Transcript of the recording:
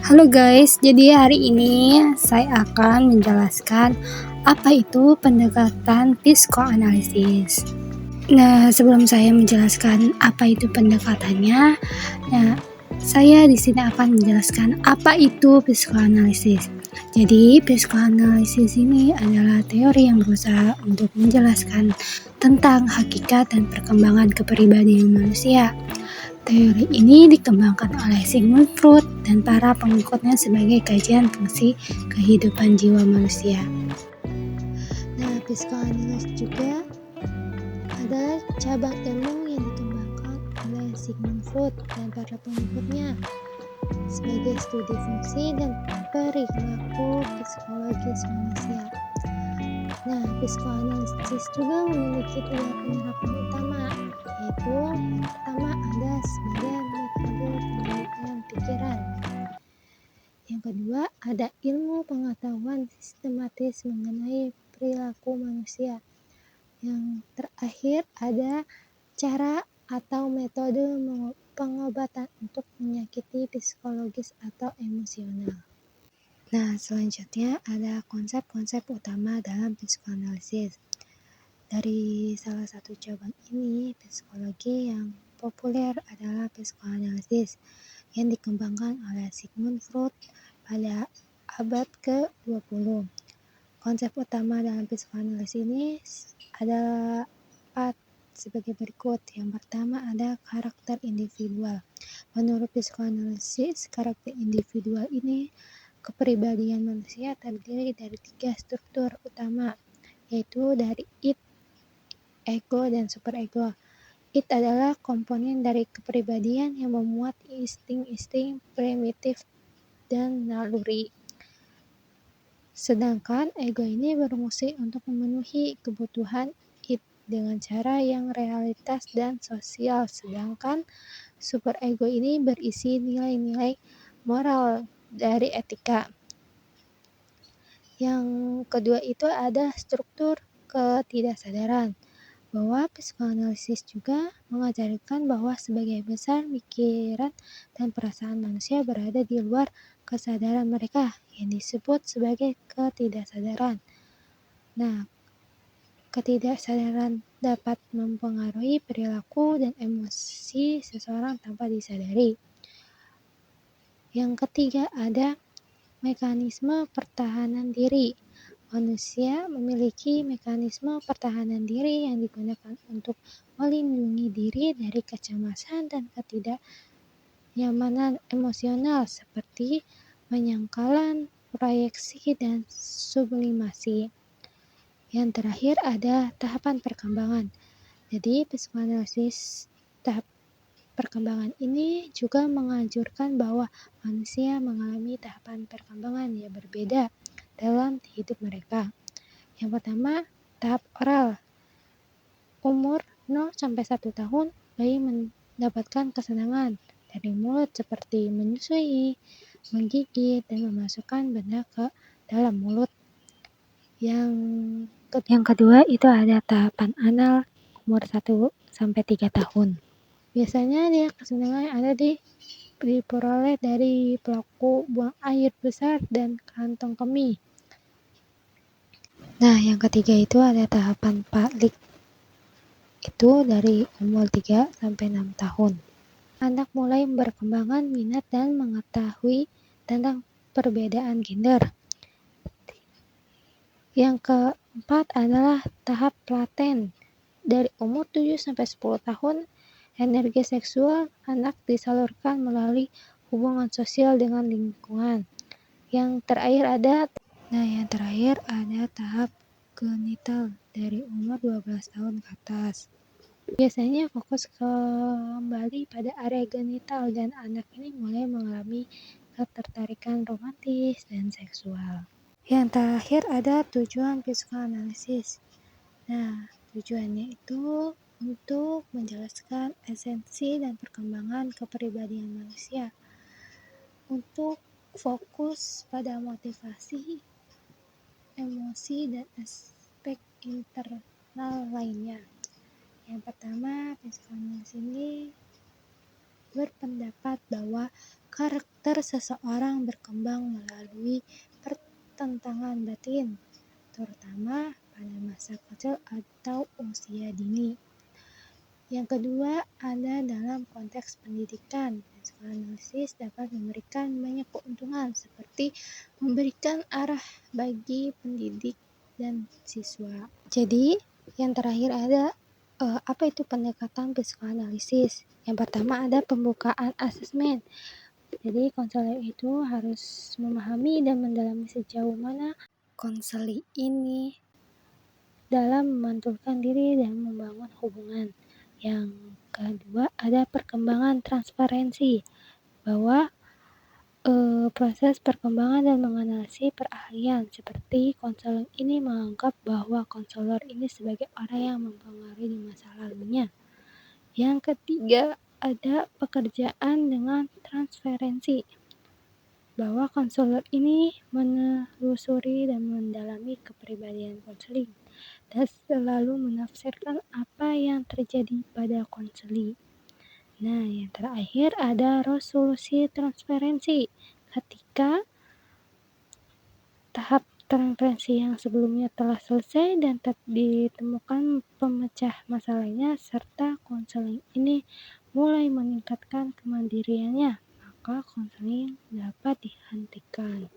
Halo guys, jadi hari ini saya akan menjelaskan apa itu pendekatan psikoanalisis. Nah, sebelum saya menjelaskan apa itu pendekatannya, nah, saya di sini akan menjelaskan apa itu psikoanalisis. Jadi, psikoanalisis ini adalah teori yang berusaha untuk menjelaskan tentang hakikat dan perkembangan kepribadian manusia. Teori ini dikembangkan oleh Sigmund Freud dan para pengikutnya sebagai kajian fungsi kehidupan jiwa manusia. Nah, psikoanalisis juga adalah cabang ilmu yang dikembangkan oleh Sigmund Freud dan para pengikutnya sebagai studi fungsi dan perilaku psikologis manusia. Nah, psikoanalisis juga memiliki 3 penerapan utama, yaitu pertama ada sebagai metode penelitian pikiran. Yang kedua, ada ilmu pengetahuan sistematis mengenai perilaku manusia. Yang terakhir, ada cara atau metode pengobatan untuk menyakiti psikologis atau emosional. Nah, selanjutnya ada konsep-konsep utama dalam psikoanalisis. Dari salah satu cabang ini, psikologi yang populer adalah psikoanalisis yang dikembangkan oleh Sigmund Freud pada abad ke-20. Konsep utama dalam psikoanalisis ini adalah 4 sebagai berikut. Yang pertama ada karakter individual. Menurut psikoanalisis, karakter individual ini kepribadian manusia terdiri dari 3 struktur utama, yaitu dari id, ego, dan superego. Id adalah komponen dari kepribadian yang memuat insting-insting primitif dan naluri. Sedangkan ego ini berfungsi untuk memenuhi kebutuhan id dengan cara yang realitas dan sosial. Sedangkan superego ini berisi nilai-nilai moral dari etika. Yang kedua itu ada struktur ketidaksadaran, bahwa psikoanalisis juga mengajarkan bahwa sebagian besar pikiran dan perasaan manusia berada di luar kesadaran mereka, yang disebut sebagai ketidaksadaran. Nah, ketidaksadaran dapat mempengaruhi perilaku dan emosi seseorang tanpa disadari. Yang ketiga ada mekanisme pertahanan diri. Manusia memiliki mekanisme pertahanan diri yang digunakan untuk melindungi diri dari kecemasan dan ketidaknyamanan emosional seperti penyangkalan, proyeksi, dan sublimasi. Yang terakhir ada tahapan perkembangan. Jadi psikoanalisis tahap perkembangan ini juga menganjurkan bahwa manusia mengalami tahapan perkembangan yang berbeda dalam hidup mereka. Yang pertama, tahap oral. Umur 0-1 tahun, bayi mendapatkan kesenangan dari mulut seperti menyusui, menggigit, dan memasukkan benda ke dalam mulut. Yang kedua itu ada tahapan anal, umur 1-3 tahun. Biasanya dia kesenangan ada diperoleh dari pelaku buang air besar dan kantong kemih. Nah, yang ketiga itu ada tahapan palik. Itu dari umur 3-6 tahun. Anak mulai berkembang minat dan mengetahui tentang perbedaan gender. Yang keempat adalah tahap laten. Dari umur 7-10 tahun, energi seksual anak disalurkan melalui hubungan sosial dengan lingkungan. Yang terakhir ada tahap genital dari umur 12 tahun ke atas. Biasanya fokus kembali pada area genital dan anak ini mulai mengalami ketertarikan romantis dan seksual. Yang terakhir ada tujuan psikoanalisis. Nah, tujuannya itu untuk menjelaskan esensi dan perkembangan kepribadian manusia, untuk fokus pada motivasi, emosi, dan aspek internal lainnya. Yang pertama, psikoanalisis ini berpendapat bahwa karakter karakter seseorang berkembang melalui pertentangan batin, terutama pada masa kecil atau usia dini. Yang kedua, ada dalam konteks pendidikan. Psikoanalisis dapat memberikan banyak keuntungan seperti memberikan arah bagi pendidik dan siswa. Jadi, yang terakhir ada apa itu pendekatan psikoanalisis? Yang pertama ada pembukaan asesmen. Jadi konselor itu harus memahami dan mendalami sejauh mana konseling ini dalam memantulkan diri dan membangun hubungan. Yang kedua ada perkembangan transparansi, bahwa proses perkembangan dan menganalisis perahlian, seperti konselor ini menganggap bahwa konselor ini sebagai orang yang mempengaruhi di masa lalunya. Yang ketiga ada pekerjaan dengan transferensi, bahwa konselor ini menelusuri dan mendalami kepribadian konseling dan selalu menafsirkan apa yang terjadi pada konseling. Nah, yang terakhir ada resolusi transferensi. Ketika tahap transferensi yang sebelumnya telah selesai dan ditemukan pemecah masalahnya, serta konseling ini mulai meningkatkan kemandiriannya, maka konseling dapat dihentikan.